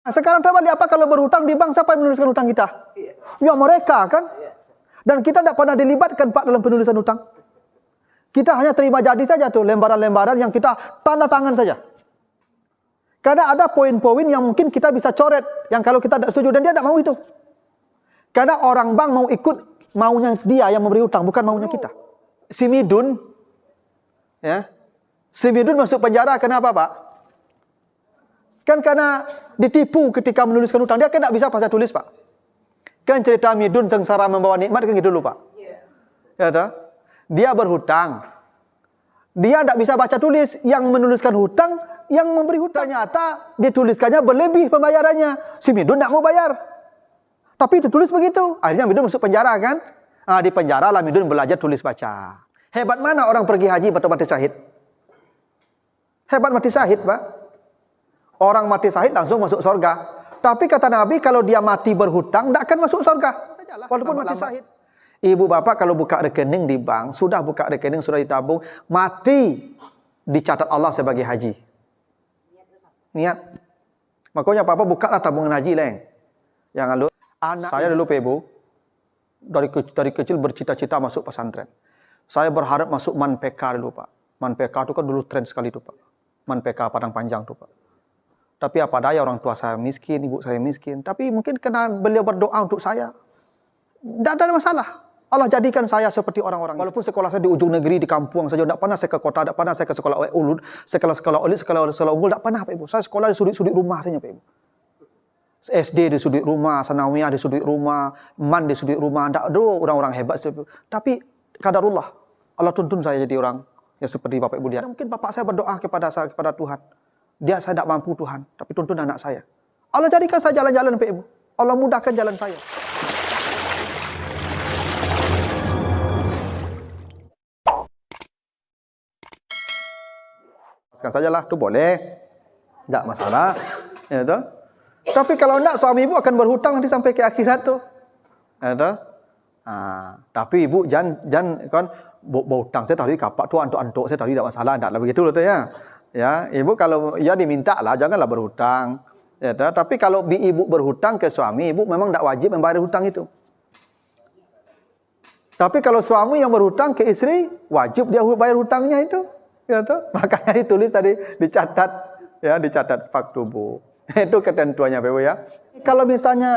Sekarang terbalik, apa kalau berhutang di bank, siapa yang menuliskan hutang kita? Ya mereka kan. Dan kita tidak pernah dilibatkan Pak dalam penulisan hutang. Kita hanya terima jadi saja tuh lembaran-lembaran yang kita tanda tangan saja. Karena ada poin-poin yang mungkin kita bisa coret, yang kalau kita tidak setuju dan dia tidak mau itu. Karena orang bank mau ikut maunya dia yang memberi hutang, bukan maunya kita. Si Midun, ya, si Midun masuk penjara kenapa Pak? Kan karena ditipu ketika menuliskan hutang. Dia kan tidak bisa baca tulis Pak. Kan cerita Midun sengsara membawa nikmat kan gitu dulu Pak. Ya toh? Dia berhutang. Dia tidak bisa baca tulis. Yang menuliskan hutang, yang memberi hutang. Ternyata dituliskannya berlebih pembayarannya. Si Midun tidak mau bayar. Tapi ditulis begitu. Akhirnya Midun masuk penjara kan. Nah, di penjara lah Midun belajar tulis baca. Hebat mana orang pergi haji atau mati syahid? Hebat mati syahid Pak. Orang mati syahid langsung masuk surga. Tapi kata Nabi, kalau dia mati berhutang, tidak akan masuk surga. Walaupun mati syahid. Ibu bapak kalau buka rekening di bank, sudah buka rekening, sudah ditabung, mati dicatat Allah sebagai haji. Niat. Makanya papa bukalah tabungan haji leng. Jangan lupa. Anak saya dulu Ibu, dari kecil bercita-cita masuk pesantren. Saya berharap masuk Man PK dulu Pak. Man PK itu kan dulu tren sekali itu Pak. Man PK Padang Panjang itu Pak. Tapi apa daya orang tua saya miskin, ibu saya miskin. Tapi mungkin karena beliau berdoa untuk saya. Tidak ada masalah. Allah jadikan saya seperti orang-orang. Walaupun sekolah saya di ujung negeri, di kampung saja. Tidak pernah saya ke kota, tidak pernah saya ke sekolah ulun, sekolah elit, sekolah unggul. Tidak pernah Pak Ibu. Saya sekolah di sudut-sudut rumah saja Pak Ibu. SD di sudut rumah, Sanawiyah di sudut rumah, Man di sudut rumah. Tidak ada orang-orang hebat. Tapi kadarullah. Allah tuntun saya jadi orang yang seperti Bapak Ibu lihat. Mungkin bapak saya berdoa kepada Tuhan. Dia saya tidak mampu Tuhan, tapi tuntun anak saya. Allah jadikan saya jalan-jalan Pak Ibu. Allah mudahkan jalan saya. Lepaskan sajalah, itu boleh. Tidak masalah. Ya, toh? Tapi kalau tidak, suami ibu akan berhutang nanti sampai ke akhirat tuh. Ya, toh? Tapi ibu jangan kan berhutang saya tadi kapak tu antuk-antuk saya tadi tidak masalah, tidaklah begitu loh tuh ya. Ya, ibu kalau ya diminta lah, janganlah berhutang. Ya, tapi kalau ibu berhutang ke suami, ibu memang tidak wajib membayar hutang itu. Tapi kalau suami yang berhutang ke istri, wajib dia bayar hutangnya itu. Ya, makanya ditulis tadi, dicatat, ya, dicatat faktubu. Itu ketentuannya, Ibu ya. Kalau misalnya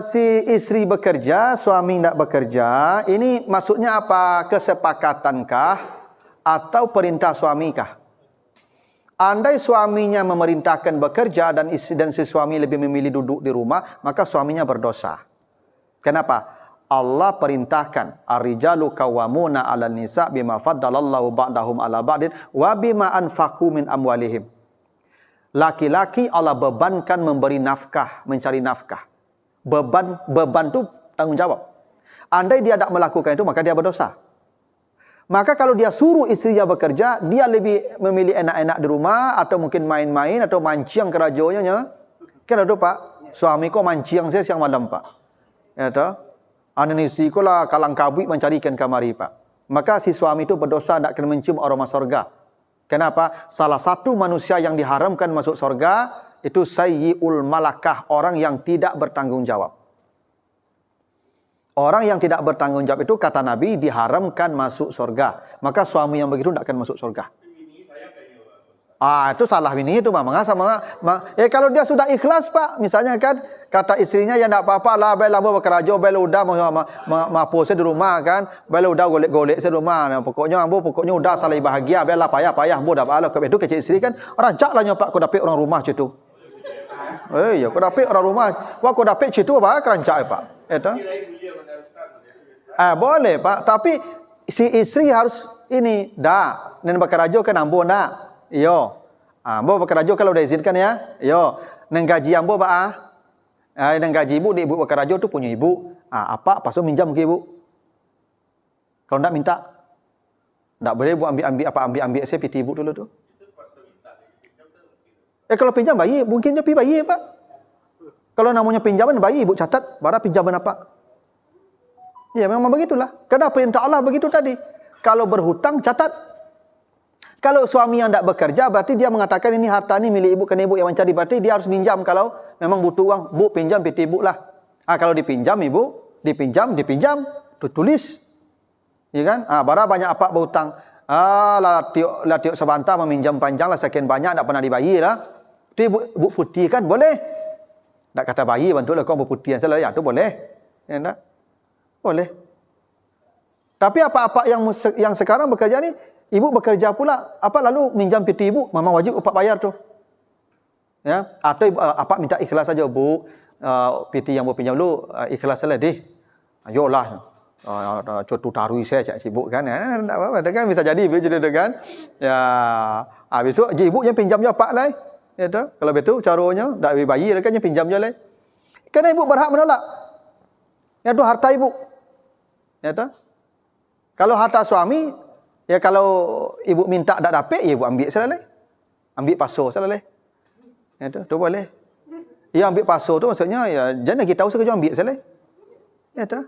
si istri bekerja, suami tidak bekerja, ini maksudnya apa? Kesepakatankah atau perintah suamikah? Andai suaminya memerintahkan bekerja dan si suami lebih memilih duduk di rumah, maka suaminya berdosa. Kenapa? Allah perintahkan ar-rijalu qawwamuna 'alan nisa bima faddalallahu ba'dahum 'ala ba'din wa bima anfaqu min amwalihim. Laki-laki Allah bebankan memberi nafkah, mencari nafkah. Beban itu tanggung jawab. Andai dia tidak melakukan itu, maka dia berdosa. Maka kalau dia suruh istrinya bekerja, dia lebih memilih enak-enak di rumah, atau mungkin main-main, atau manciang ke rajonya. Kan ada Pak, suami kok manciang saya siang malam Pak. Ya toh? Ananisi ko lah kalang kabut mencarikan kamari Pak. Maka si suami itu berdosa, tidak kena mencium aroma sorga. Kenapa? Salah satu manusia yang diharamkan masuk sorga, itu sayyi'ul malakah, orang yang tidak bertanggung jawab. Orang yang tidak bertanggung jawab itu kata Nabi diharamkan masuk surga. Maka suami yang begitu tidak akan masuk surga. Itu salah bini itu Pak. Kalau dia sudah ikhlas Pak, misalnya kan kata istrinya ya tidak apa-apa lah, baiklah bekerja, baiklah udah mampu saya di rumah kan, baiklah udah golek-golek saya di rumah. Pokoknya udah saling bahagia, baiklah payah bu dah pahala. Itu kecil istri kan rajaklah nyopak kau dapat orang rumah situ. Ya kau dapat orang rumah, wah kau dapat situ apa kerancak Pak. Itu. Boleh Pak, tapi si istri harus ini dah, nen bekerja kan ambo nak. Yo. Ambo bekerja kalau dah izinkan ya. Yo. Neng gaji ambo Pak neng gaji ibu di ibu bekerja tu punya ibu. Apa pasal minjam ke ibu. Kalau ndak minta. Ndak boleh ibu ambil saya piti ibu dulu tu. Kalau pinjam bayi, mungkin dia pi bayi Pak. Kalau namanya pinjaman bayi ibu catat, bara pinjaman apa? Ya memang begitulah. Karena perintah Allah begitu tadi. Kalau berhutang catat. Kalau suami yang tidak bekerja berarti dia mengatakan ini harta ini milik ibu, kan ibu yang mencari, berarti dia harus minjam kalau memang butuh uang, Bu pinjam PT Ibu lah. Kalau dipinjam Ibu, dipinjam, tulis. Ya kan? Bara banyak apa berhutang. Lah tiok sebentar meminjam panjang lah sekian banyak tak pernah dibayar lah. Tu Bu putih kan boleh. Tak kata bayi bantu lah kau berputihan salah ya tu boleh. Ya tak? Boleh. Tapi apa-apa yang sekarang bekerja ni, Ibu bekerja pula, lalu minjam PT Ibu, memang wajib Pak bayar tu. Ya, atau apa minta ikhlas saja Bu, PT yang Bu pinjam dulu ikhlas salah deh. Ayolah. Cotu tarui saya cak sibuk kan. Tak apa kan bisa jadi begitu kan. Ya, besok Ibu yang pinjam je Pak lah. Ya tu. Kalau betul caranya dak bayi lah kan yang pinjam je lah. Kerana Ibu berhak menolak. Ya tu harta Ibu. Ya tu. Kalau harta suami, ya kalau Ibu minta tak dapat, ya Ibu ambil salah. Ambil paso salah. Ya tu boleh. Ya ambil paso tu maksudnya ya jangan kita tahu sekejap ambil salah. Ya tu.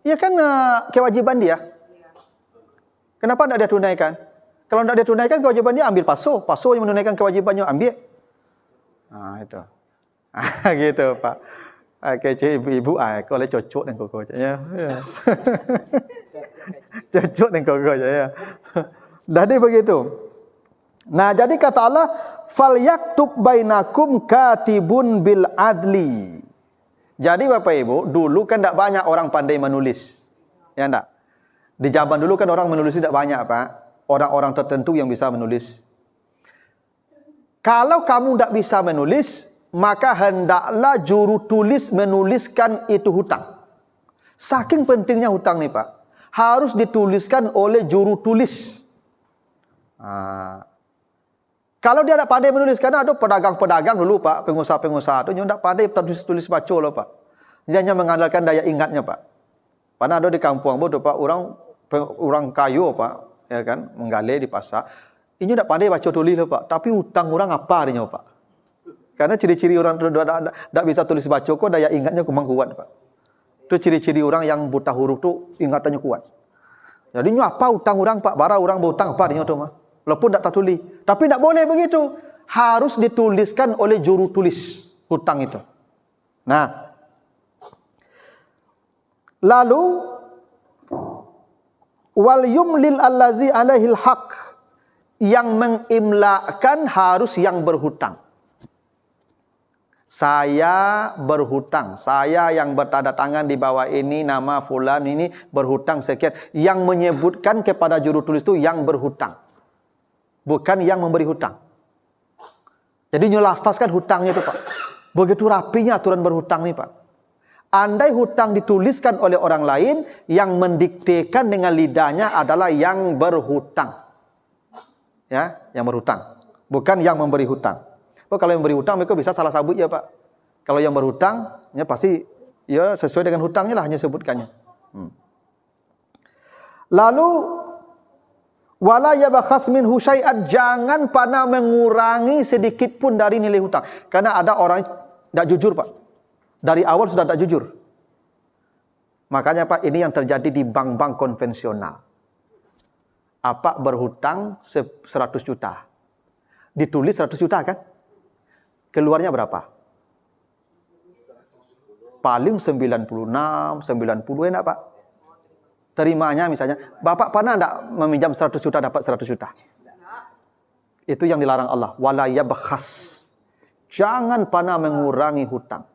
Ya kan kewajiban dia. Kenapa tidak dia tunaikan? Kalau tidak dia tunaikan kewajiban dia ambil paso yang menunaikan kewajibannya ambil. Itu. Gitu Pak. Kece ibu-ibu kau boleh cocok dengan kau ya. Cocok dengan kau ya. Jadi begitu. Nah, jadi kata Allah, "Falyaktub bainakum katibun bil adli." Jadi Bapak Ibu, dulu kan tak banyak orang pandai menulis. Ya enggak? Di zaman dulu kan orang menulis tidak banyak, Pak. Orang-orang tertentu yang bisa menulis. Kalau kamu tidak bisa menulis, maka hendaklah juru tulis menuliskan itu hutang. Saking pentingnya hutang nih, Pak. Harus dituliskan oleh juru tulis. Kalau dia tak pandai menulis, karena ada pedagang-pedagang dulu Pak, pengusaha-pengusaha itu tidak pandai tulis baca loh Pak. Dia hanya mengandalkan daya ingatnya Pak. Karena ada di kampung bodoh Pak, orang kayu Pak, ya kan, menggali di pasar. Ini tidak pandai baca tulis loh Pak, tapi hutang orang apa dia Pak? Karena ciri-ciri orang tidak bisa tulis baca kok daya ingatnya kurang kuat Pak. Itu ciri-ciri orang yang buta huruf tu ingatannya kuat. Jadi apa hutang orang Pak? Bara orang berhutang apa dia tu mah? Walaupun tak tertulis. Tapi tak boleh begitu. Harus dituliskan oleh juru tulis hutang itu. Nah. Lalu wal yumlil allazi alaihil haq. Yang mengimlakan harus yang berhutang. Saya berhutang. Saya yang bertanda tangan di bawah ini nama fulan ini berhutang sekian. Yang menyebutkan kepada juru tulis itu yang berhutang. Bukan yang memberi hutang. Jadi nyelafazkan hutangnya itu Pak. Begitu rapinya aturan berhutang nih Pak. Andai hutang dituliskan oleh orang lain, yang mendiktekan dengan lidahnya adalah yang berhutang. Ya, yang berhutang. Bukan yang memberi hutang. Kalau yang memberi hutang mereka bisa salah sabut ya Pak. Kalau yang berhutang, ya pasti ya sesuai dengan hutangnya lah hanya sebutkannya. Lalu wala yabkhas minhu syai'an, jangan pernah mengurangi sedikit pun dari nilai hutang. Karena ada orang tidak jujur Pak. Dari awal sudah tidak jujur. Makanya Pak, ini yang terjadi di bank-bank konvensional. Apa berhutang 100 juta. Ditulis 100 juta kan? Keluarnya berapa? Paling 96, 90 enak Pak. Terimanya misalnya, Bapak pernah tidak meminjam 100 juta dapat 100 juta? Itu yang dilarang Allah. Wala yabkhas. Jangan pernah mengurangi hutang.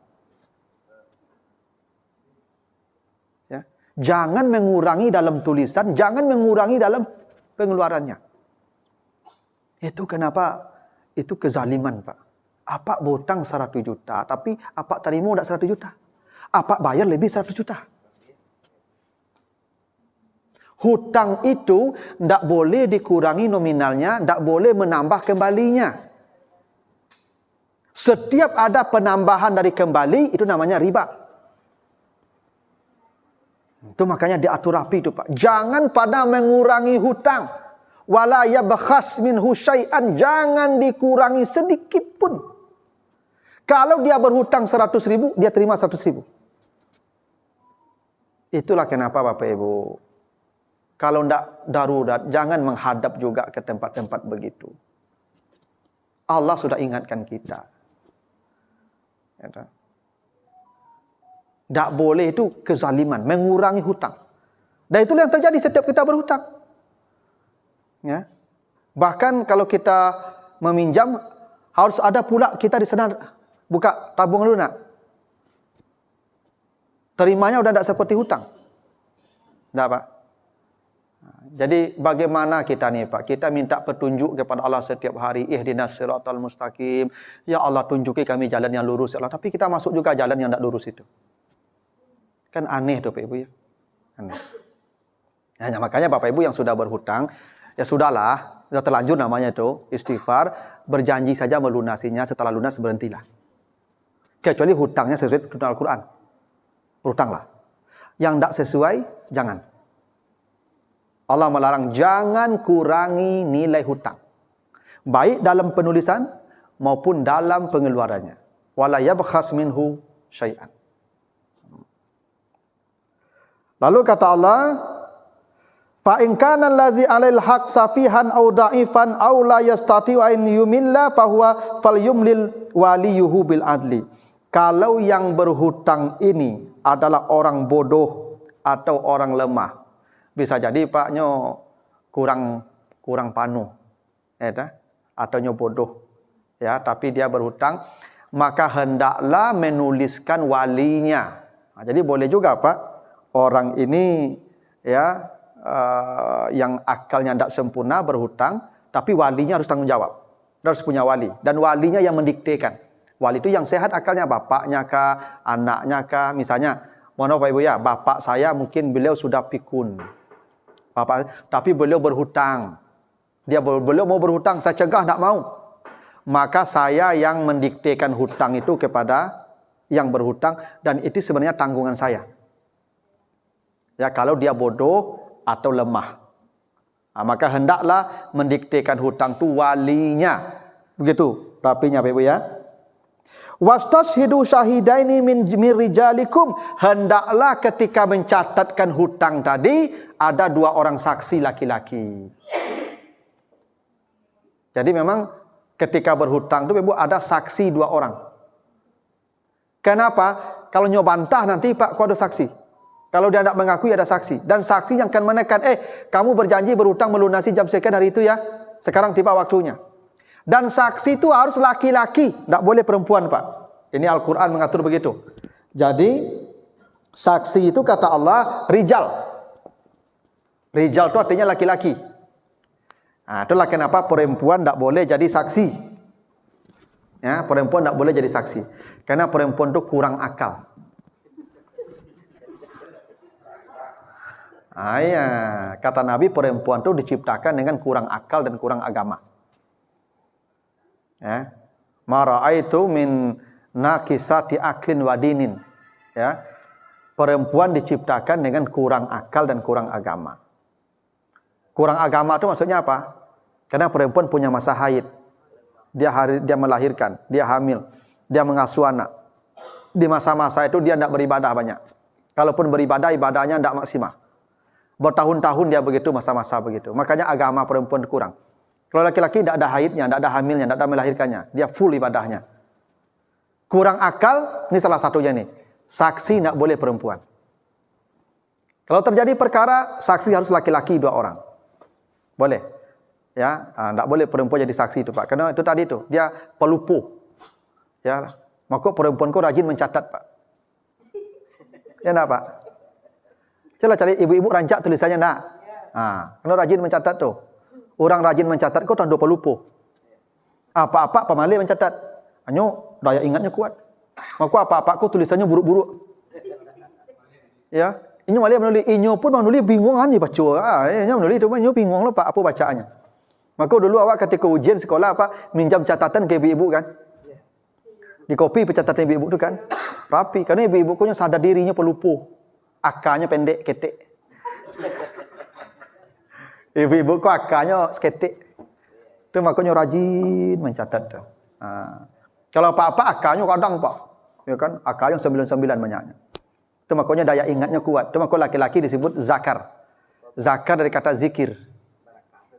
Ya. Jangan mengurangi dalam tulisan, jangan mengurangi dalam pengeluarannya. Itu kenapa? Itu kezaliman Pak. Apa berhutang 100 juta, tapi apa terima tidak 100 juta? Apa bayar lebih 100 juta? Hutang itu tidak boleh dikurangi nominalnya, tidak boleh menambah kembalinya. Setiap ada penambahan dari kembali, itu namanya riba. Itu makanya diatur rapi itu Pak. Jangan pada mengurangi hutang. Wala yabkhas minhu syai'an, jangan dikurangi sedikit pun. Kalau dia berhutang 100.000, dia terima 100.000. Itulah kenapa Bapak Ibu, kalau tidak darurat, jangan menghadap juga ke tempat-tempat begitu. Allah sudah ingatkan kita. Tak boleh itu kezaliman, mengurangi hutang. Dan itulah yang terjadi setiap kita berhutang. Ya. Bahkan kalau kita meminjam, harus ada pula kita di sana buka tabungan lunak. Terimanya udah tidak seperti hutang. Tak, Pak? Jadi bagaimana kita nih, Pak? Kita minta petunjuk kepada Allah setiap hari. Ihdinas siratal mustaqim. Ya Allah, tunjuki kami jalan yang lurus. Ya Allah. Tapi kita masuk juga jalan yang tidak lurus itu. Kan aneh tuh, Pak Ibu ya. Aneh. Nah, makanya Bapak Ibu yang sudah berhutang, ya sudahlah, sudah terlanjur namanya itu, istighfar, berjanji saja melunasinya, setelah lunas berhentilah. Kecuali hutangnya sesuai dengan Al-Quran. Berhutanglah. Yang tidak sesuai, jangan. Allah melarang, jangan kurangi nilai hutang. Baik dalam penulisan, maupun dalam pengeluarannya. Wala yabkhas minhu syai'an. Lalu kata Allah, fa in kana allazi 'alail haq safihan aw da'ifan aw la yastati'u an yumilla fa huwa falyumlil waliyuhu bil adli. Kalau yang berhutang ini adalah orang bodoh atau orang lemah, bisa jadi paknya kurang panu, ya, atau nyo bodoh, ya, tapi dia berhutang, maka hendaklah menuliskan walinya. Nah, jadi boleh juga Pak, orang ini ya yang akalnya tidak sempurna berhutang, tapi walinya harus tanggung jawab. Dia harus punya wali, dan walinya yang mendiktekan. Wali itu yang sehat akalnya, bapaknya kah, anaknya kah. Misalnya, mohon Bapak Ibu ya, bapak saya mungkin beliau sudah pikun, tapi beliau berhutang. Beliau mau berhutang, saya cegah tidak mau. Maka saya yang mendiktekan hutang itu kepada yang berhutang, dan itu sebenarnya tanggungan saya. Ya, kalau dia bodoh atau lemah, nah, maka hendaklah mendiktekan hutang itu walinya. Begitu rapinya Bapak Ibu ya. Wastashhidu syahidaini min rijalikum, hendaklah ketika mencatatkan hutang tadi ada 2 orang saksi laki-laki. Jadi memang ketika berhutang itu Ibu ada saksi 2 orang. Kenapa? Kalau nyobantah nanti Pak, kok ada saksi. Kalau dia tidak mengakui ada saksi, dan saksi yang akan menekan, kamu berjanji berhutang melunasi jam sekian hari itu ya, sekarang tiba waktunya. Dan saksi itu harus laki-laki, tidak boleh perempuan Pak. Ini Al-Quran mengatur begitu. Jadi saksi itu kata Allah rijal. Rijal itu artinya laki-laki. Nah, itulah kenapa perempuan tidak boleh jadi saksi. Ya, perempuan tidak boleh jadi saksi. Karena perempuan itu kurang akal. Ya, kata Nabi, perempuan itu diciptakan dengan kurang akal dan kurang agama. Ya, mara'aitu min naqisati aklin wadinin. Ya, perempuan diciptakan dengan kurang akal dan kurang agama. Kurang agama itu maksudnya apa? Karena perempuan punya masa haid, dia melahirkan, dia hamil, dia mengasuh anak. Di masa-masa itu dia tidak beribadah banyak. Kalaupun beribadah, ibadahnya tidak maksimal. Bertahun-tahun dia begitu, masa-masa begitu. Makanya agama perempuan kurang. Kalau laki-laki tidak ada haidnya, tidak ada hamilnya, tidak ada melahirkannya, dia full ibadahnya. Kurang akal, ini salah satunya nih. Saksi tidak boleh perempuan. Kalau terjadi perkara, saksi harus laki-laki 2 orang. Boleh. Ya, tidak boleh perempuan jadi saksi itu Pak. Karena itu tadi itu, dia pelupuh. Ya, maka perempuan kok rajin mencatat Pak. Ya enggak Pak? Coba cari ibu-ibu rancak tulisannya enggak? Karena rajin mencatat tuh. Orang rajin mencatat kok tak pelupuh. Apa-apa pemali mencatat. Hanya daya ingatnya kuat. Maka apa-apa kok tulisannya buruk-buruk. Ya, ini malah menulis, inyo pun menulis bingung kan baca. Inyo menulis itu inyo bingung lah Pak apa bacaannya. Maka dulu awak ketika ujian sekolah Pak minjam catatan ke ibu-ibu kan. Di kopi pencatatan ibu-ibu itu kan rapi karena ibu-ibu punya sadar dirinya pelupuh. Akalnya pendek ketek. Ibu-ibu kok akalnya seketik. Itu makanya rajin mencatat tuh. Kalau apa-apa akalnya kadang Pak. Ya kan akalnya 99 banyaknya. Itu makanya daya ingatnya kuat. Itu makanya laki-laki disebut zakar. Zakar dari kata zikir.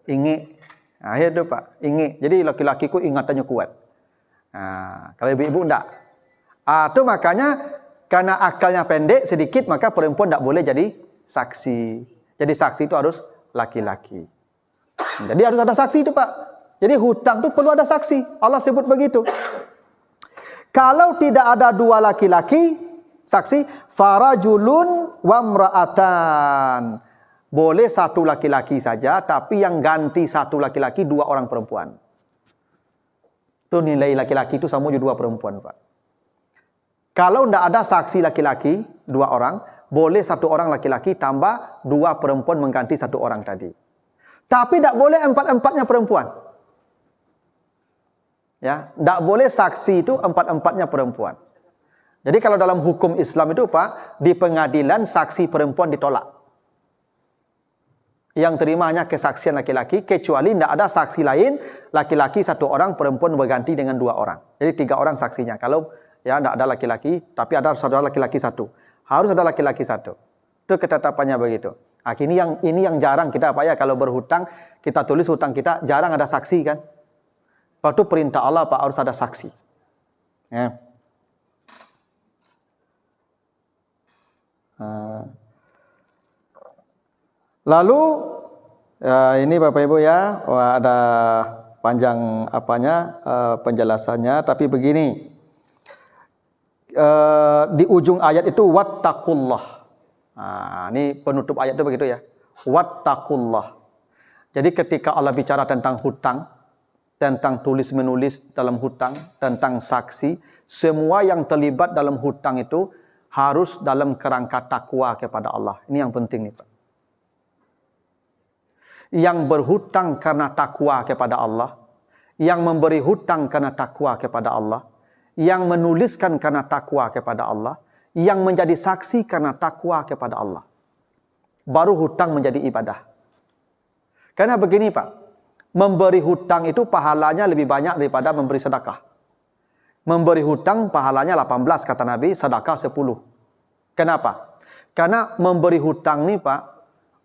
Ingat. Nah, itu Pak, ingat. Jadi laki-laki ku ingatannya kuat. Nah, kalau ibu-ibu enggak. Itu makanya karena akalnya pendek sedikit, maka perempuan enggak boleh jadi saksi. Jadi saksi itu harus laki-laki. Jadi harus ada saksi itu Pak. Jadi hutang itu perlu ada saksi. Allah sebut begitu. Kalau tidak ada dua laki-laki saksi, farajulun wa mra'atan. Boleh satu laki-laki saja, tapi yang ganti satu laki-laki dua orang perempuan. Itu nilai laki-laki itu sama juga dua perempuan, Pak. Kalau tidak ada saksi laki-laki, dua orang, boleh satu orang laki-laki tambah dua perempuan mengganti satu orang tadi. Tapi tidak boleh empat-empatnya perempuan. Ya, tidak boleh saksi itu empat-empatnya perempuan. Jadi kalau dalam hukum Islam itu Pak, di pengadilan saksi perempuan ditolak. Yang terima hanya kesaksian laki-laki, kecuali tidak ada saksi lain, laki-laki satu orang, perempuan berganti dengan dua orang. Jadi tiga orang saksinya. Kalau ya tidak ada laki-laki, tapi ada saudara laki-laki satu. Harus ada laki-laki satu. Itu ketetapannya begitu. Nah, ini yang jarang kita Pak ya, kalau berhutang, kita tulis hutang kita, jarang ada saksi kan. Waktu perintah Allah Pak harus ada saksi. Ya. Lalu ini Bapak Ibu ya, ada panjang penjelasannya, tapi begini. Di ujung ayat itu wattaqullah. Ini penutup ayat itu begitu ya. Wattaqullah. Jadi ketika Allah bicara tentang hutang, tentang tulis menulis dalam hutang, tentang saksi, semua yang terlibat dalam hutang itu harus dalam kerangka takwa kepada Allah. Ini yang penting nih Pak. Yang berhutang karena takwa kepada Allah, yang memberi hutang karena takwa kepada Allah, yang menuliskan karena takwa kepada Allah, yang menjadi saksi karena takwa kepada Allah. Baru hutang menjadi ibadah. Karena begini Pak, memberi hutang itu pahalanya lebih banyak daripada memberi sedekah. Memberi hutang pahalanya 18 kata Nabi, sedekah 10. Kenapa? Karena memberi hutang nih Pak,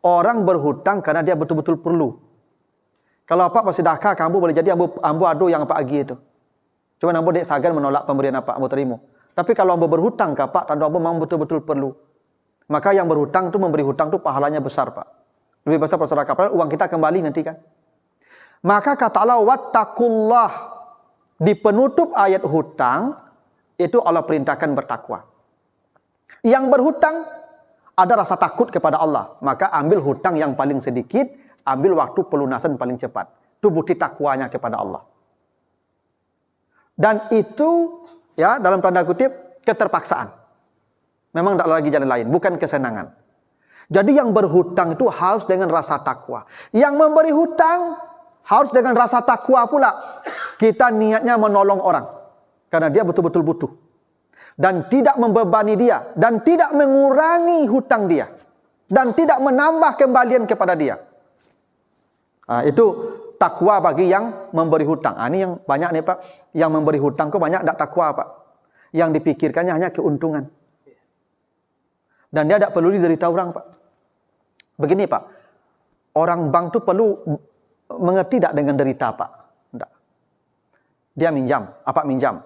orang berhutang karena dia betul-betul perlu. Kalau apa sedekah, kamu boleh jadi ambo ado yang apa agi itu. Cuma ambo dek sagan menolak pemberian apa ambo terima. Tapi kalau ambo berhutang ke Pak, tanda ambo memang betul-betul perlu. Maka yang berhutang itu memberi hutang itu pahalanya besar Pak. Lebih besar sedekah, padahal uang kita kembali nanti kan. Maka kata Allah wattaqullah, di penutup ayat hutang itu Allah perintahkan bertakwa. Yang berhutang ada rasa takut kepada Allah, maka ambil hutang yang paling sedikit, ambil waktu pelunasan paling cepat. Itu bukti takwanya kepada Allah. Dan itu ya dalam tanda kutip keterpaksaan. Memang tidak lagi jalan lain, bukan kesenangan. Jadi yang berhutang itu harus dengan rasa takwa. Yang memberi hutang harus dengan rasa takwa pula. Kita niatnya menolong orang karena dia betul-betul butuh. Dan tidak membebani dia, dan tidak mengurangi hutang dia, dan tidak menambah kembalian kepada dia. Itu takwa bagi yang memberi hutang. Ini yang banyak nih Pak, yang memberi hutang kok banyak tidak takwa Pak. Yang dipikirkannya hanya keuntungan. Dan dia tidak perlu diderita orang Pak. Begini Pak, orang bank itu perlu mengerti tidak dengan derita Pak. Tidak. Dia minjam, apa minjam?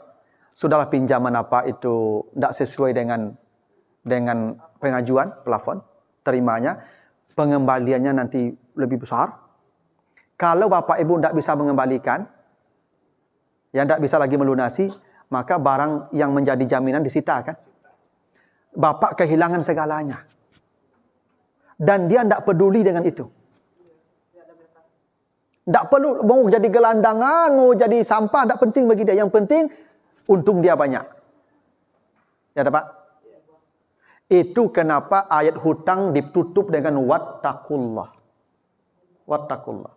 Sudahlah pinjaman apa itu tidak sesuai dengan pengajuan plafon, terimanya, pengembaliannya nanti lebih besar. Kalau Bapak Ibu tidak bisa mengembalikan, yang tidak bisa lagi melunasi, maka barang yang menjadi jaminan disita kan. Bapak kehilangan segalanya. Dan dia tidak peduli dengan itu. Tidak perlu mau jadi gelandangan, mau jadi sampah, tidak penting bagi dia. Yang penting untung dia banyak. Ya Pak? Itu kenapa ayat hutang ditutup dengan wattaqullah. Wattaqullah.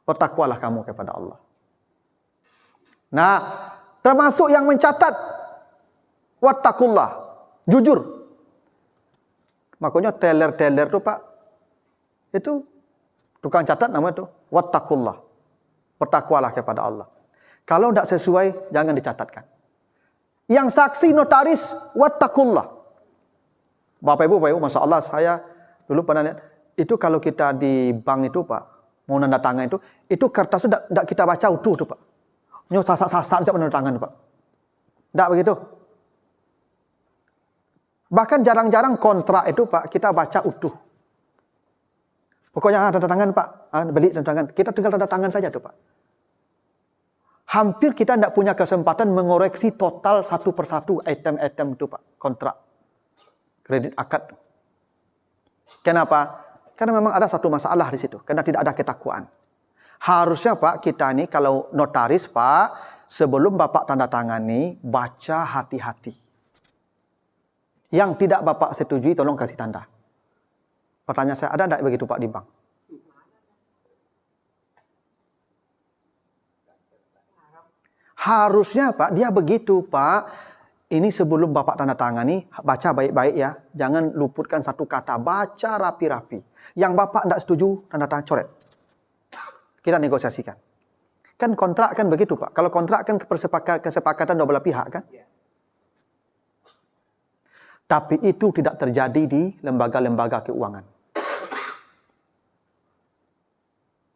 Bertakwalah kamu kepada Allah. Nah, termasuk yang mencatat wattaqullah. Jujur. Makanya teller-teller itu Pak, itu tukang catat namanya itu wattaqullah. Bertakwalah kepada Allah. Kalau tidak sesuai, jangan dicatatkan. Yang saksi notaris wattaqullah. Bapak Ibu, Masya Allah, saya dulu pernah lihat, itu kalau kita di bank itu Pak, mau nanda tangan itu kertas tidak kita baca utuh tuh Pak. Nyo sasak-sasak siapa nanda tangan Pak. Tidak begitu. Bahkan jarang-jarang kontrak itu Pak kita baca utuh. Pokoknya tanda tangan Pak, beli tanda tangan. Kita tinggal tanda tangan saja tuh Pak. Hampir kita tidak punya kesempatan mengoreksi total satu persatu item-item itu Pak, kontrak kredit akad. Kenapa? Karena memang ada satu masalah di situ, karena tidak ada ketakwaan. Harusnya Pak kita ini kalau notaris Pak, sebelum Bapak tanda tangani, baca hati-hati. Yang tidak Bapak setujui tolong kasih tanda. Pertanyaan saya, ada tidak begitu Pak di bank? Harusnya Pak, dia begitu Pak. Ini sebelum Bapak tanda tangani, baca baik-baik ya. Jangan luputkan satu kata, baca rapi-rapi. Yang Bapak tidak setuju, tanda tangan coret. Kita negosiasikan. Kan kontrak kan begitu Pak. Kalau kontrak kan kesepakatan dua belah pihak kan. Tapi itu tidak terjadi di lembaga-lembaga keuangan.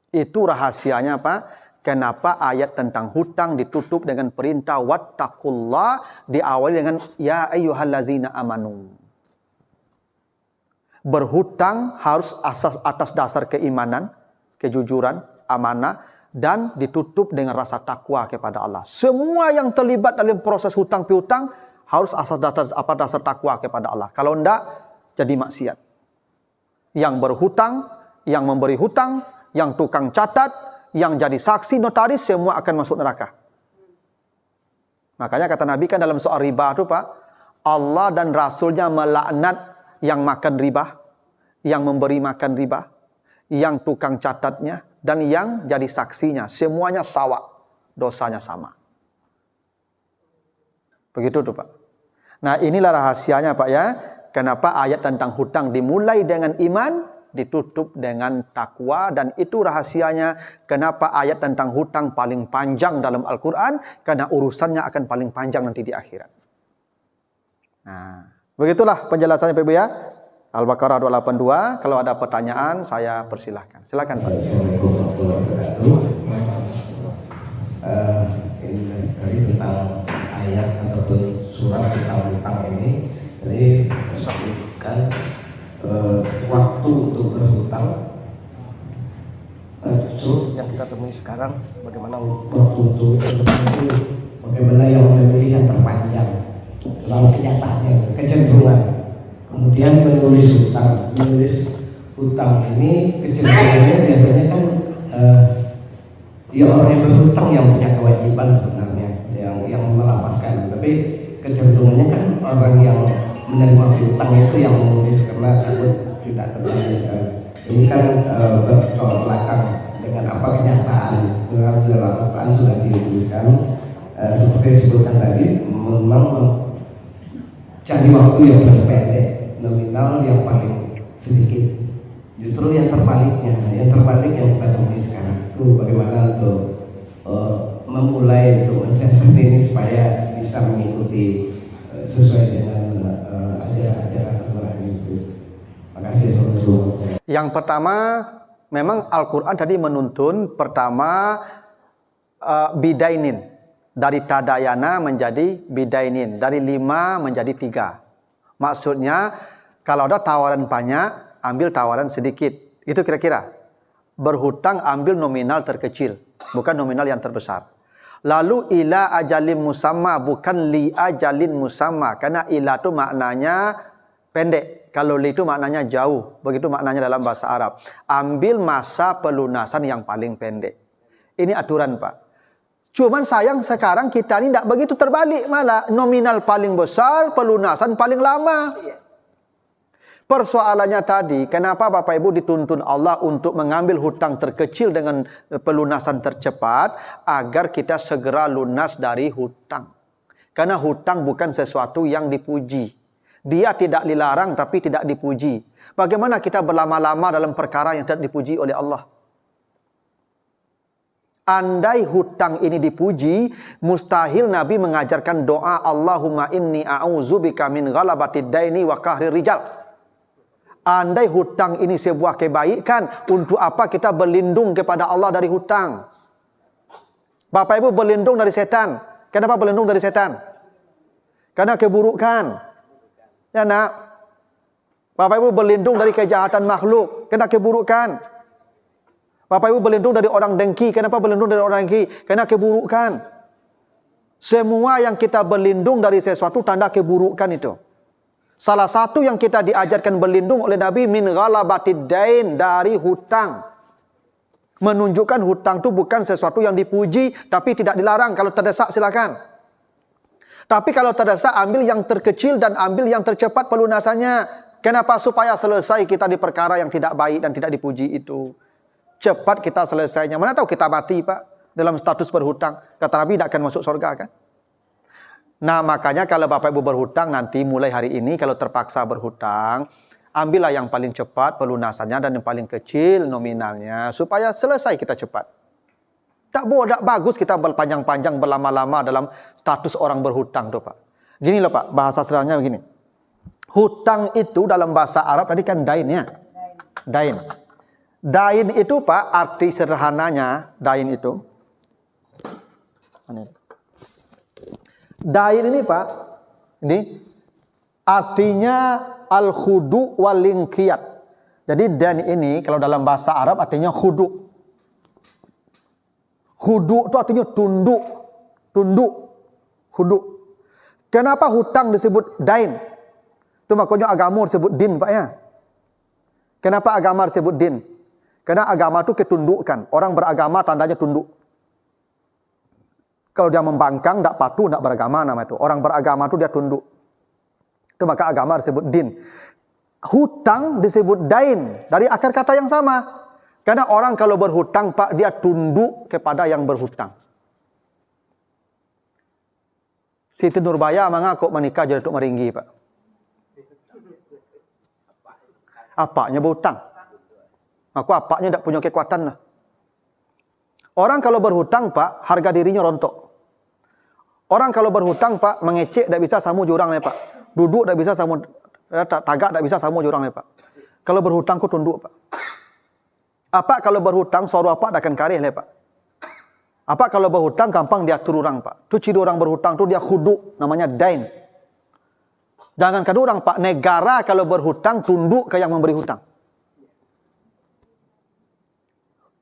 Itu rahasianya Pak. Kenapa ayat tentang hutang ditutup dengan perintah wattaqullah, diawali dengan ya ayyuhallazina amanu. Berhutang harus atas dasar keimanan, kejujuran, amanah, dan ditutup dengan rasa takwa kepada Allah. Semua yang terlibat dalam proses hutang piutang harus dasar takwa kepada Allah. Kalau tidak, jadi maksiat. Yang berhutang, yang memberi hutang, yang tukang catat, yang jadi saksi notaris, semua akan masuk neraka. Makanya kata Nabi kan dalam soal riba itu Pak, Allah dan Rasulnya melaknat yang makan riba, yang memberi makan riba, yang tukang catatnya, dan yang jadi saksinya. Semuanya sawa, dosanya sama. Begitu tuh Pak. Nah inilah rahasianya Pak ya. Kenapa ayat tentang hutang dimulai dengan iman, ditutup dengan takwa, dan itu rahasianya kenapa ayat tentang hutang paling panjang dalam Al-Quran, karena urusannya akan paling panjang nanti di akhirat. Nah, begitulah penjelasannya Pak Ibu ya. Al-Baqarah 282. Kalau ada pertanyaan saya persilahkan. Silakan Pak. Assalamualaikum warahmatullahi wabarakatuh. Ini tadi tentang ayat ataupun surat tentang hutang ini. Jadi disebutkan waktu untuk berhutang justru yang kita temui sekarang, bagaimana waktu untuk berhutang itu, bagaimana yang memilih yang terpanjang dalam kenyataannya, kecenderungan. Kemudian menulis hutang ini kecenderungannya biasanya kan ya orang yang berhutang yang punya kewajiban sebenarnya, yang melapaskan, tapi kecenderungannya kan orang yang menerima hutang itu yang menulis karena takut tidak terbayar. Ini kan bertolak belakang dengan apa kenyataan. Dalam Al-Quran sudah dituliskan seperti disebutkan tadi, memang cari waktu yang terpendek, nominal yang paling sedikit. Justru yang terbalik yang kita temui sekarang itu bagaimana untuk memulai untuk mensiasati ini supaya bisa mengikuti sesuai dengan ajaran Al-Quran itu. Terima kasih. Yang pertama, memang Al-Quran tadi menuntun pertama bidainin, dari tadayana menjadi bidainin, dari 5 menjadi 3. Maksudnya kalau ada tawaran banyak, ambil tawaran sedikit. Itu kira-kira. Berhutang ambil nominal terkecil, bukan nominal yang terbesar. Lalu ila ajalin musamma, bukan li ajalin musamma, karena ila itu maknanya pendek, kalau li itu maknanya jauh. Begitu maknanya dalam bahasa Arab. Ambil masa pelunasan yang paling pendek. Ini aturan Pak. Cuman sayang sekarang kita ini tidak begitu, terbalik malah. Nominal paling besar, pelunasan paling lama. Persoalannya tadi, kenapa Bapak Ibu dituntun Allah untuk mengambil hutang terkecil dengan pelunasan tercepat, agar kita segera lunas dari hutang. Karena hutang bukan sesuatu yang dipuji. Dia tidak dilarang tapi tidak dipuji. Bagaimana kita berlama-lama dalam perkara yang tidak dipuji oleh Allah? Andai hutang ini dipuji, mustahil Nabi mengajarkan doa Allahumma inni a'udzubika min ghalabatid daini wa qahrir rijal. Andai hutang ini sebuah kebaikan, untuk apa kita berlindung kepada Allah dari hutang? Bapak Ibu berlindung dari setan. Kenapa berlindung dari setan? Karena keburukan. Ya nak. Bapak Ibu berlindung dari kejahatan makhluk. Karena keburukan. Bapak Ibu berlindung dari orang dengki. Kenapa berlindung dari orang dengki? Karena keburukan. Semua yang kita berlindung dari sesuatu tanda keburukan itu. Salah satu yang kita diajarkan berlindung oleh Nabi, min ghalabatid dain, dari hutang. Menunjukkan hutang itu bukan sesuatu yang dipuji, tapi tidak dilarang. Kalau terdesak silakan. Tapi kalau terdesak, ambil yang terkecil dan ambil yang tercepat pelunasannya. Kenapa? Supaya selesai kita di perkara yang tidak baik dan tidak dipuji itu. Cepat kita selesainya. Mana tahu kita mati, Pak, dalam status berhutang. Kata Nabi, tidak akan masuk surga kan? Nah, makanya kalau Bapak Ibu berhutang nanti mulai hari ini, kalau terpaksa berhutang, ambillah yang paling cepat pelunasannya dan yang paling kecil nominalnya, supaya selesai kita cepat. Tak bagus kita berpanjang-panjang, berlama-lama dalam status orang berhutang tuh, Pak. Gini loh, Pak, bahasa sederhananya begini. Hutang itu dalam bahasa Arab tadi kan dain ya. Dain. Dain itu, Pak, arti sederhananya, dain itu. Dain ini, Pak, ini artinya al-khudu wal-inqiyad. Jadi dain ini kalau dalam bahasa Arab artinya khudu. Khudu itu artinya tunduk. Tunduk. Khudu. Kenapa hutang disebut dain? Itu makanya agama disebut din, Pak ya. Kenapa agama disebut din? Karena agama itu ketundukan. Orang beragama tandanya tunduk. Kalau dia membangkang, tidak patuh, tidak beragama nama itu. Orang beragama itu dia tunduk. Itu maka agama disebut din. Hutang disebut dain. Dari akar kata yang sama. Karena orang kalau berhutang, Pak, dia tunduk kepada yang berhutang. Siti Nurbaya mengaku menikah jadi Datuk Meringgi, Pak. Apanya berhutang? Aku apanya tidak punya kekuatan lah. Orang kalau berhutang, Pak, harga dirinya rontok. Orang kalau berhutang, Pak, mengecek tidak bisa samu jurang ya, Pak. Duduk tidak bisa samu, tagak tidak bisa samu jurang ya, Pak. Kalau berhutang ku tunduk, Pak. Apa kalau berhutang suara apa akan karih ya, Pak. Apa kalau berhutang gampang dia tururang, Pak. Itu ciri orang berhutang itu dia khudu, namanya dain. Jangan kata orang, Pak, negara kalau berhutang tunduk ke yang memberi hutang.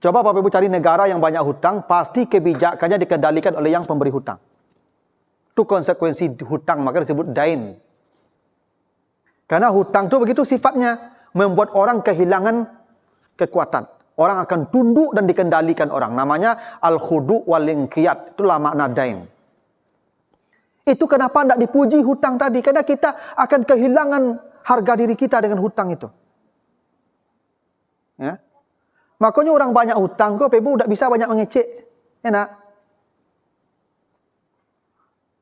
Coba Bapak Ibu cari negara yang banyak hutang, pasti kebijakannya dikendalikan oleh yang pemberi hutang. Itu konsekuensi hutang, maka disebut dain. Karena hutang itu begitu sifatnya, membuat orang kehilangan kekuatan. Orang akan tunduk dan dikendalikan orang. Namanya al-khudu wal-inqiyad. Itulah makna dain. Itu kenapa tidak dipuji hutang tadi. Karena kita akan kehilangan harga diri kita dengan hutang itu. Ya. Makanya orang banyak hutang, kok Ibu tidak bisa banyak mengecek. Enak.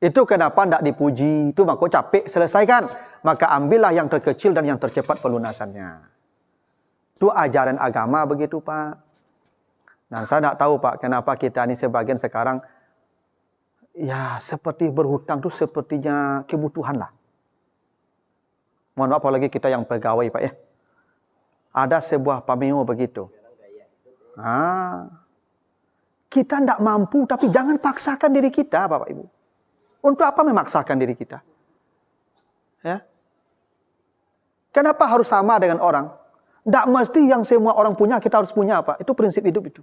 Itu kenapa tidak dipuji. Itu makanya capek selesaikan. Maka ambillah yang terkecil dan yang tercepat pelunasannya. Itu ajaran agama begitu, Pak. Nah, saya tidak tahu, Pak, kenapa kita ini sebagian sekarang ya seperti berhutang itu sepertinya kebutuhan lah. Mohon maaf apalagi kita yang pegawai, Pak ya. Ada sebuah pameo begitu. Kita tidak mampu, tapi jangan paksakan diri kita, Bapak Ibu. Untuk apa memaksakan diri kita? Ya. Kenapa harus sama dengan orang? Tidak mesti yang semua orang punya, kita harus punya, Pak. Itu prinsip hidup itu.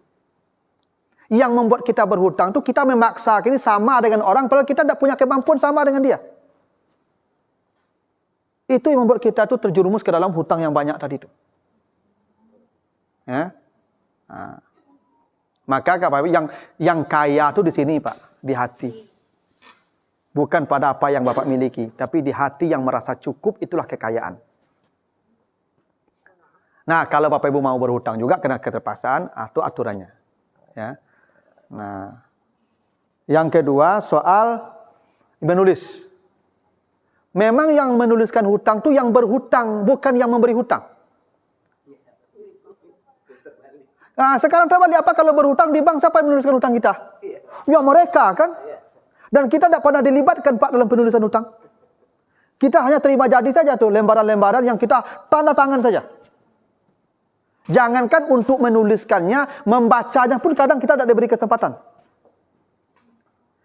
Yang membuat kita berhutang itu kita memaksa ini sama dengan orang, padahal kita tidak punya kemampuan sama dengan dia. Itu yang membuat kita itu terjerumus ke dalam hutang yang banyak tadi itu. Ya. Nah. Maka Bapak yang kaya itu di sini, Pak, di hati. Bukan pada apa yang Bapak miliki, tapi di hati yang merasa cukup, itulah kekayaan. Nah, kalau Bapak Ibu mau berhutang juga kena keterpaksaan, itu aturannya. Ya. Nah, yang kedua soal menulis. Memang yang menuliskan hutang itu yang berhutang, bukan yang memberi hutang. Nah, sekarang terbalik, apa kalau berhutang di bank, siapa yang menuliskan hutang kita? Ya mereka kan. Dan kita tidak pernah dilibatkan, Pak, dalam penulisan hutang. Kita hanya terima jadi saja tuh lembaran-lembaran yang kita tanda tangan saja. Jangankan untuk menuliskannya, membacanya pun kadang kita tidak diberi kesempatan.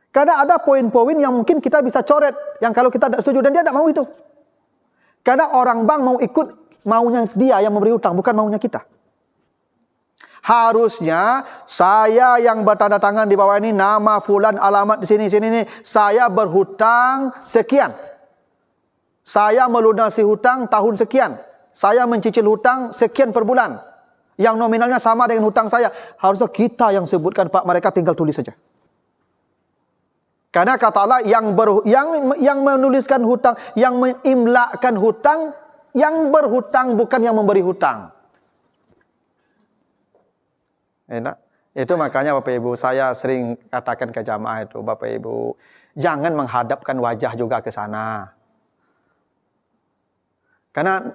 Karena ada poin-poin yang mungkin kita bisa coret, yang kalau kita tidak setuju dan dia tidak mau itu. Karena orang bank mau ikut maunya dia yang memberi hutang, bukan maunya kita. Harusnya saya yang bertanda tangan di bawah ini, nama fulan, alamat di sini nih, saya berhutang sekian. Saya melunasi hutang tahun sekian. Saya mencicil hutang sekian per bulan. Yang nominalnya sama dengan hutang saya. Harusnya kita yang sebutkan, Pak, mereka tinggal tulis saja. Karena kata Allah yang menuliskan hutang, yang mengimlakkan hutang, yang berhutang bukan yang memberi hutang. Enak. Itu makanya Bapak Ibu, saya sering katakan ke jamaah itu, Bapak Ibu, jangan menghadapkan wajah juga ke sana. Karena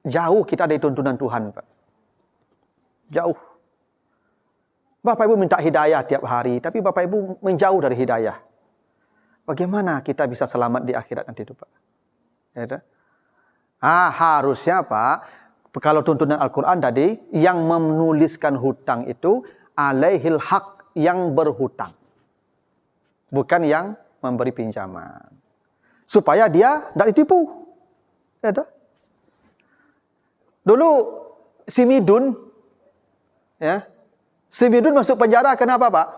jauh kita dari tuntunan Tuhan, Pak. Jauh. Bapak Ibu minta hidayah tiap hari, tapi Bapak Ibu menjauh dari hidayah. Bagaimana kita bisa selamat di akhirat nanti itu, Pak? Ya, harusnya, Pak, kalau tuntunan Al-Quran tadi, yang menuliskan hutang itu alaihil haq, yang berhutang. Bukan yang memberi pinjaman. Supaya dia tidak ditipu. Ya, dulu si Midun, ya, si Midun masuk penjara kenapa, Pak?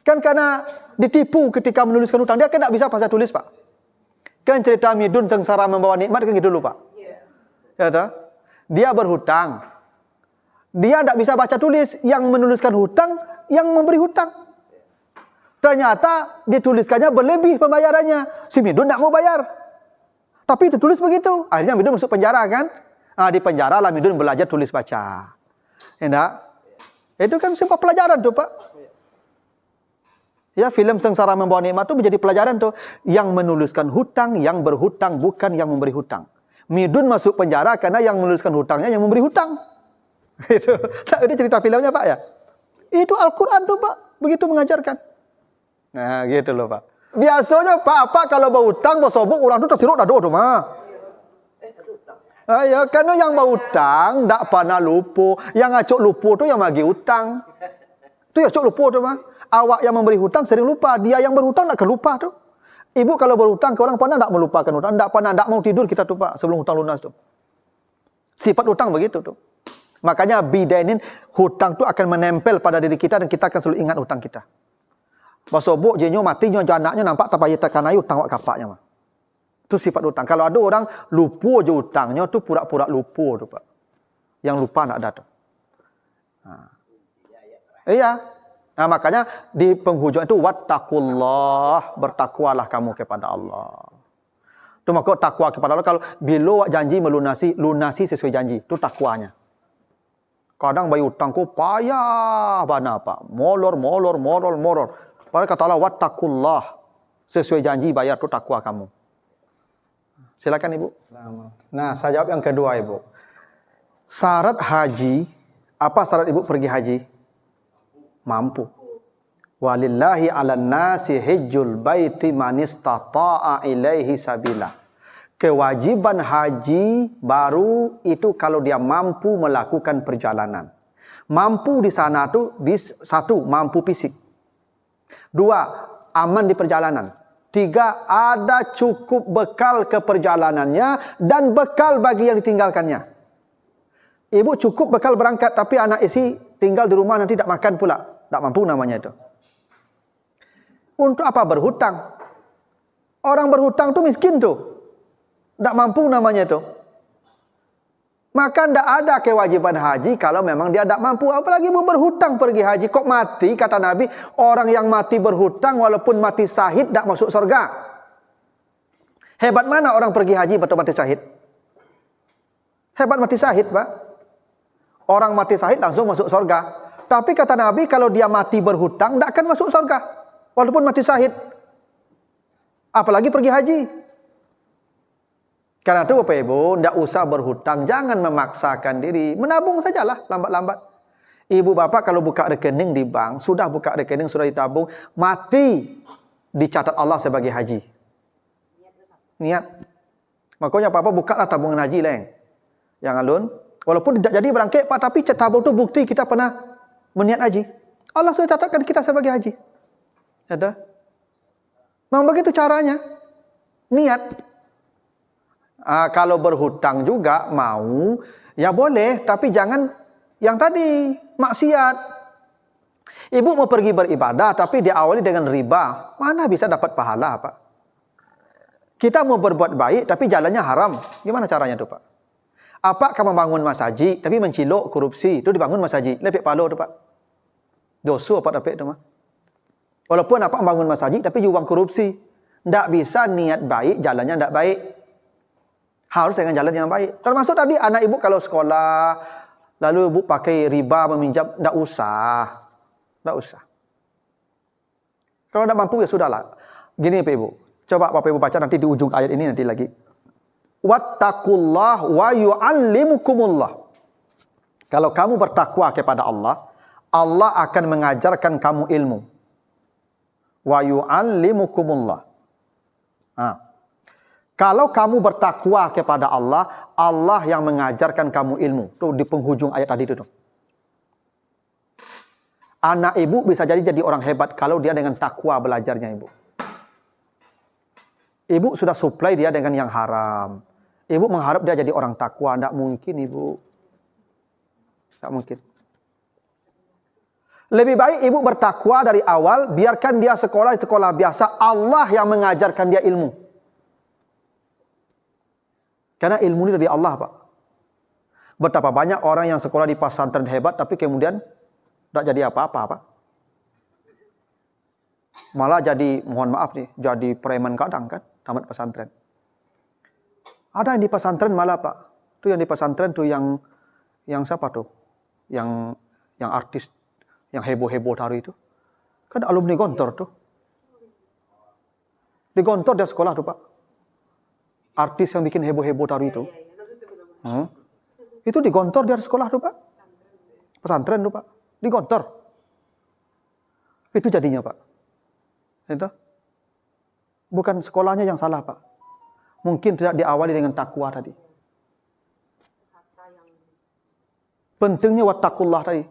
Kan karena ditipu ketika menuliskan hutang. Dia kan tidak bisa baca tulis, Pak. Kan cerita Midun sengsara membawa nikmat kan gitu dulu, Pak. Ya, dia berhutang. Dia tidak bisa baca tulis. Yang menuliskan hutang, yang memberi hutang. Ternyata dituliskannya berlebih pembayarannya. Si Midun tidak mau bayar. Tapi itu tulis begitu. Akhirnya Midun masuk penjara kan. Di penjara lah Midun belajar tulis baca. Enggak? Itu kan sebuah pelajaran tuh, Pak. Ya, film Sengsara Membawa Nikmat itu menjadi pelajaran tuh. Yang menuliskan hutang, yang berhutang, bukan yang memberi hutang. Midun masuk penjara karena yang menuliskan hutangnya yang memberi hutang. Itu. Ini cerita filmnya, Pak, ya. Itu Al-Quran tuh, Pak. Begitu mengajarkan. Nah, gitu loh, Pak. Biasanya Pak kalau berhutang, bersobok, orang itu tersiruk dado tuh, mah. Ya, karena yang berhutang tak pernah lupa. Yang acuk lupa tu yang bagi hutang. Tu yang acuk lupa tu, mah. Awak yang memberi hutang sering lupa. Dia yang berhutang tak lupa tu. Ibu kalau berhutang ke orang pernah tak melupakan hutang. Tak pernah, tak mau tidur kita tu, Pak, sebelum hutang lunas tu. Sifat hutang begitu tu. Makanya bidainin, hutang tu akan menempel pada diri kita dan kita akan selalu ingat hutang kita. Basobok jenyo mati nyo anaknya nampak tapaya tekan ayu utang wak kapaknya, mah. Itu sifat hutang. Kalau ada orang lupa je hutangnya tu pura-pura lupa tu, Pak. Yang lupa nak ada tu. Iya. Nah, makanya di penghujung itu wattaqullah, bertakwalah kamu kepada Allah. Tu maka takwa kepada Allah, kalau bila janji melunasi, lunasi sesuai janji. Itu takwanya. Kadang bayi hutangku payah bana, Pak. Molor. Padahal kata Allah, wattaqullah. Sesuai janji bayar itu takwa kamu. Silakan, Ibu. Nah, saya jawab yang kedua, Ibu. Syarat haji, apa syarat Ibu pergi haji? Mampu. Walillahi 'alan nasi hajjul baiti man istata'a ilaihi sabila. Kewajiban haji baru itu kalau dia mampu melakukan perjalanan. Mampu di sana tu satu, mampu fisik. Dua, aman di perjalanan. Tiga, ada cukup bekal ke perjalanannya dan bekal bagi yang ditinggalkannya. Ibu cukup bekal berangkat, tapi anak isi tinggal di rumah nanti tak makan pula. Tak mampu namanya itu. Untuk apa berhutang? Orang berhutang tu miskin tu. Tak mampu namanya itu. Maka tidak ada kewajiban haji kalau memang dia tidak mampu. Apalagi berhutang pergi haji. Kok mati, kata Nabi, orang yang mati berhutang walaupun mati syahid tidak masuk surga. Hebat mana orang pergi haji betul mati syahid? Hebat mati syahid, Pak. Orang mati syahid langsung masuk surga. Tapi kata Nabi, kalau dia mati berhutang tidak akan masuk surga. Walaupun mati syahid. Apalagi pergi haji. Karena itu Bapak Ibu, tidak usah berhutang, jangan memaksakan diri, menabung sajalah lambat-lambat. Ibu Bapak kalau buka rekening di bank, sudah buka rekening, sudah ditabung, mati dicatat Allah sebagai haji. Niat. Makanya Papa bukalah tabungan haji leng. Yang alun. Walaupun tidak jadi berangkat Pak, tapi tabung itu bukti kita pernah berniat haji. Allah sudah catatkan kita sebagai haji. Ada. Memang begitu caranya. Niat. Kalau berhutang juga mau, ya boleh, tapi jangan yang tadi maksiat. Ibu mau pergi beribadah tapi diawali dengan riba, mana bisa dapat pahala, Pak? Kita mau berbuat baik tapi jalannya haram, gimana caranya tuh, Pak? Apa kamu bangun masjid tapi mencilok korupsi, itu dibangun masjid, lepek palo tuh, Pak. Dosa apa dapat itu mah? Walaupun apa bangun masjid tapi juang korupsi, ndak bisa niat baik, jalannya ndak baik. Harus dengan jalan yang baik. Termasuk tadi anak ibu kalau sekolah, lalu ibu pakai riba meminjam, ndak usah. Ndak usah. Kalau ndak mampu ya sudahlah. Gini Pak Ibu. Coba Bapak Ibu baca nanti di ujung ayat ini nanti lagi. Wattaqullah wa yu'allimukumullah. Kalau kamu bertakwa kepada Allah, Allah akan mengajarkan kamu ilmu. Wa yu'allimukumullah. Kalau kamu bertakwa kepada Allah, Allah yang mengajarkan kamu ilmu. Tuh di penghujung ayat tadi itu. Anak ibu bisa jadi orang hebat kalau dia dengan takwa belajarnya ibu. Ibu sudah supply dia dengan yang haram. Ibu mengharap dia jadi orang takwa. Tidak mungkin ibu. Tidak mungkin. Lebih baik ibu bertakwa dari awal. Biarkan dia sekolah di sekolah biasa. Allah yang mengajarkan dia ilmu. Karena ilmu ini dari Allah, Pak. Betapa banyak orang yang sekolah di pesantren hebat, tapi kemudian tidak jadi apa-apa, Pak. Malah jadi, mohon maaf nih, jadi preman kadang kan, tamat pesantren. Ada yang di pesantren malah, Pak. Itu yang di pesantren tuh yang siapa tuh? Yang artis, yang heboh-heboh hari itu. Kan alumni Gontor tuh. Di Gontor dia sekolah tuh, Pak. Artis yang bikin heboh-heboh tadi itu. Itu di Gontor dia sekolah tuh, Pak. Pesantren tuh, Pak. Di Gontor. Itu jadinya, Pak. Itu. Bukan sekolahnya yang salah, Pak. Mungkin tidak diawali dengan takwa tadi. Pentingnya wattaqullah tadi.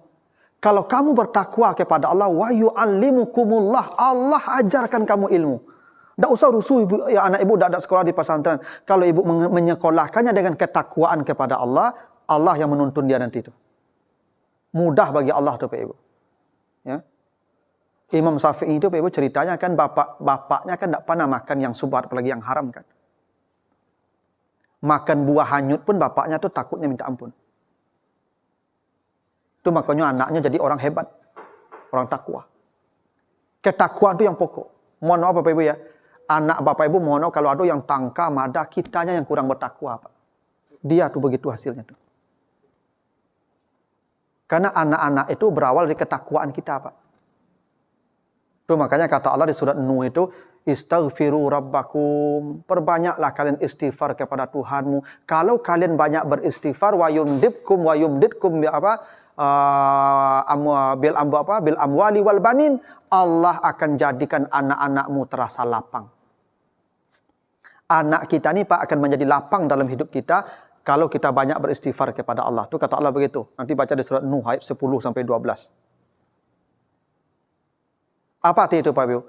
Kalau kamu bertakwa kepada Allah, wa yu'allimukumullah, Allah ajarkan kamu ilmu. Tak usah rusuh ibu, ya anak ibu tak ada sekolah di pesantren. Kalau ibu menyekolahkannya dengan ketakwaan kepada Allah, Allah yang menuntun dia nanti itu. Mudah bagi Allah tuh Pak Ibu. Ya. Imam Syafi'i itu Pak Ibu ceritanya kan bapaknya kan tak pernah makan yang subhat apalagi yang haram kan. Makan buah hanyut pun bapaknya tuh takutnya minta ampun. Itu makanya anaknya jadi orang hebat. Orang takwa. Ketakwaan itu yang pokok. Mohon maaf Bapak Ibu ya. Anak Bapak Ibu mohon maaf kalau ada yang tangka, mada, kitanya yang kurang bertakwa, Pak. Dia tuh begitu hasilnya tuh. Karena anak-anak itu berawal dari ketakwaan kita, Pak. Tuh makanya kata Allah di surat Nuh itu, istaghfiru rabbakum. Perbanyaklah kalian istighfar kepada Tuhanmu. Kalau kalian banyak beristighfar, wa yumdidkum bil amwali wal banin, Allah akan jadikan anak-anakmu terasa lapang. Anak kita ni Pak akan menjadi lapang dalam hidup kita kalau kita banyak beristighfar kepada Allah. Itu kata Allah begitu. Nanti baca di surat Nuh ayat 10 sampai 12. Apa arti itu Pak Ibu?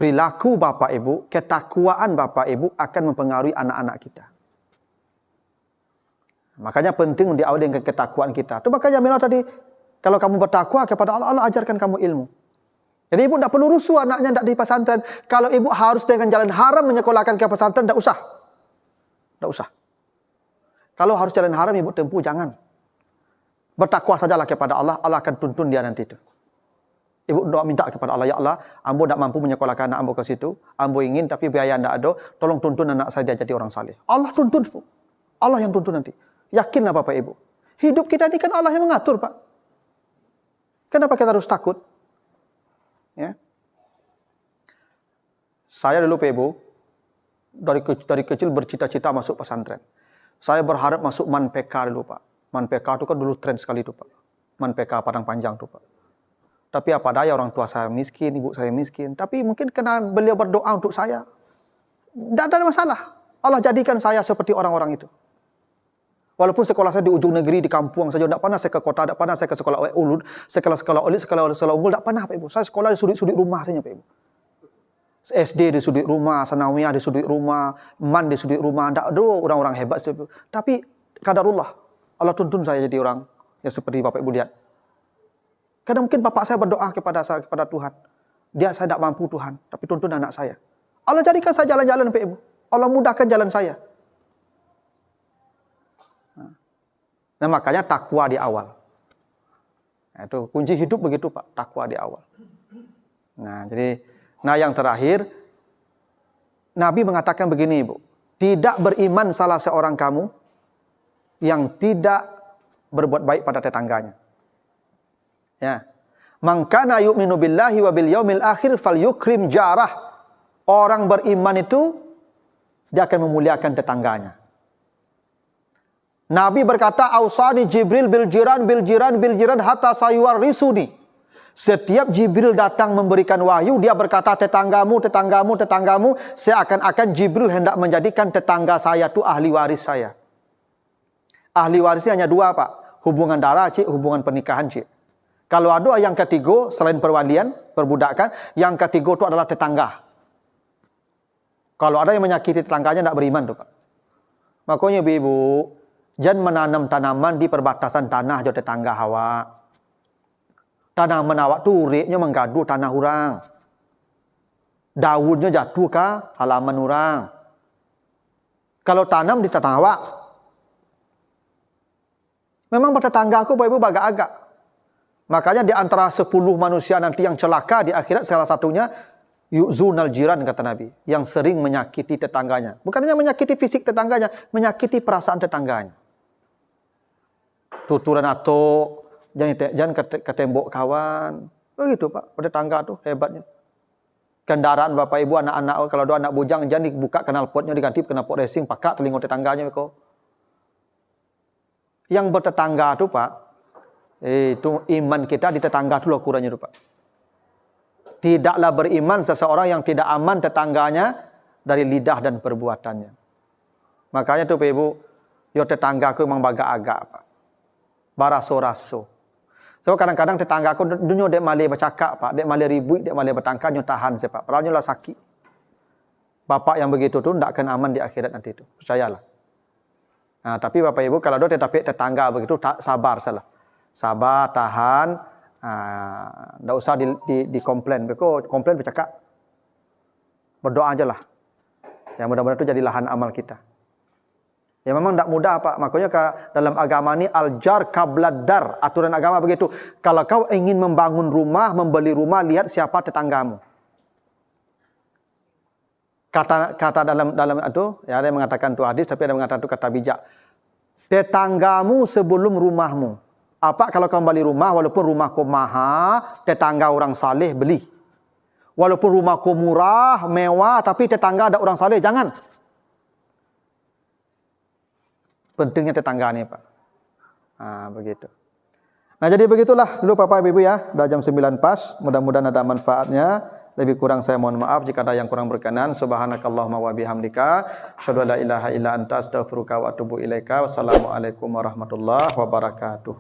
Perilaku Bapak Ibu, ketakwaan Bapak Ibu akan mempengaruhi anak-anak kita. Makanya penting diawali dengan ketakwaan kita. Itu makanya Mila tadi, kalau kamu bertakwa kepada Allah, Allah ajarkan kamu ilmu. Jadi ibu tidak perlu rusuh anaknya tidak di pesantren. Kalau ibu harus dengan jalan haram menyekolahkan ke pesantren, tidak usah. Tidak usah. Kalau harus jalan haram ibu tempuh, jangan. Bertakwa sajalah kepada Allah, Allah akan tuntun dia nanti itu. Ibu doa minta kepada Allah, ya Allah, ambo tidak mampu menyekolahkan anak ambo ke situ. Ambo ingin tapi biaya tidak ada. Tolong tuntun anak saya jadi orang saleh. Allah tuntun. Allah yang tuntun nanti. Yakinlah Bapak Ibu. Hidup kita ini kan Allah yang mengatur, Pak. Kenapa kita harus takut? Ya. Saya dulu Pak Ibu, dari kecil bercita-cita masuk pesantren. Saya berharap masuk Man PK dulu, Pak. Man PK itu kan dulu tren sekali itu, Pak. Man PK Padang Panjang itu, Pak. Tapi apa daya orang tua saya miskin, ibu saya miskin. Tapi mungkin karena beliau berdoa untuk saya. Tidak ada masalah. Allah jadikan saya seperti orang-orang itu. Walaupun sekolah saya di ujung negeri, di kampung saja, tidak pernah saya ke kota, tidak pernah saya ke sekolah ulun, sekolah elit, sekolah unggul, tidak pernah Pak Ibu. Saya sekolah di sudut-sudut rumah saja Pak Ibu. SD di sudut rumah, Sanawiyah di sudut rumah, Man di sudut rumah, tidak ada orang-orang hebat. Tapi qadarullah, Allah tuntun saya jadi orang yang seperti Bapak Ibu lihat. Kadang mungkin bapak saya berdoa kepada Tuhan. Dia saya tidak mampu Tuhan, tapi tuntun anak saya. Allah jadikan saya jalan-jalan Pak Ibu. Allah mudahkan jalan saya. Nah makanya takwa di awal. Nah, itu kunci hidup begitu Pak, takwa di awal. Nah yang terakhir, Nabi mengatakan begini Ibu, tidak beriman salah seorang kamu yang tidak berbuat baik pada tetangganya. Ya. Man kana yu'minu billahi wa bil yaumil akhir falyukrim jarah. Orang beriman itu dia akan memuliakan tetangganya. Nabi berkata, "Ausani Jibril bil jiran hatta sayuar risuni." Setiap Jibril datang memberikan wahyu, dia berkata, tetanggamu, seakan-akan Jibril hendak menjadikan tetangga saya itu ahli waris saya. Ahli warisnya hanya dua Pak, hubungan darah cik, hubungan pernikahan cik. Kalau ada yang ketiga, selain perwalian, perbudakan, yang ketiga itu adalah tetangga. Kalau ada yang menyakiti tetangganya, tidak beriman tuh Pak. Makanya ibu, jangan menanam tanaman di perbatasan tanah jo tetangga hawa. Tanaman awak tu uriknya menggadu tanah orang. Daunnya jatuh ke halaman orang. Kalau tanam di tanah awak, memang bertetangga aku Bapak Ibu agak-agak. Makanya di antara 10 manusia nanti yang celaka di akhirat, salah satunya yu'zunal jiran kata Nabi, yang sering menyakiti tetangganya. Bukan hanya menyakiti fisik tetangganya, menyakiti perasaan tetangganya. Tuturan atau jangan ke tembok kawan. Begitu Pak, tetangga tuh hebatnya. Kendaraan Bapak Ibu, anak-anak, kalau ada anak bujang, jangan dibuka knalpotnya, diganti knalpot racing, pakai telinga tetangganya. Yang bertetangga tuh Pak, itu iman kita di tetangga itu loh kurangnya tuh Pak. Tidaklah beriman seseorang yang tidak aman tetangganya dari lidah dan perbuatannya. Makanya tuh Pak Ibu, yo tetanggaku memang agak-agak Pak. Baraso-raso. So kadang-kadang tetanggaku dunia dek malih bercakap Pak, dek malih ribut, dek malih bertangkar, nyo tahan Pak. Padahal nyo lah sakit. Bapak yang begitu tuh tidak akan aman di akhirat nanti itu, percayalah. Nah, tapi Bapak Ibu kalau ada tetangga begitu sabar salah. Sabar, tahan, tidak usah dikomplain. Kau komplain bercakap. Berdoa aja lah. Yang mudah-mudahan itu jadi lahan amal kita. Ya memang tidak mudah Pak. Makanya dalam agama ini al-jar kabladar. Aturan agama begitu. Kalau kau ingin membangun rumah, membeli rumah, lihat siapa tetanggamu. Kata dalam itu, ya ada yang mengatakan itu hadis, tapi ada yang mengatakan itu kata bijak. Tetanggamu sebelum rumahmu. Apa kalau kau beli rumah, walaupun rumahku mahal, tetangga orang saleh beli. Walaupun rumahku murah, mewah, tapi tetangga ada orang saleh, jangan. Pentingnya tetangga nih Pak. Begitu. Nah jadi begitulah dulu Bapak Ibu ya. Sudah jam 9 pas. Mudah-mudahan ada manfaatnya. Lebih kurang saya mohon maaf jika ada yang kurang berkenan. Subhanakallahumma wa bihamdika. Asyhadu an la ilaha illa anta astaghfiruka wa atubu ilaika. Wassalamualaikum warahmatullahi wabarakatuh.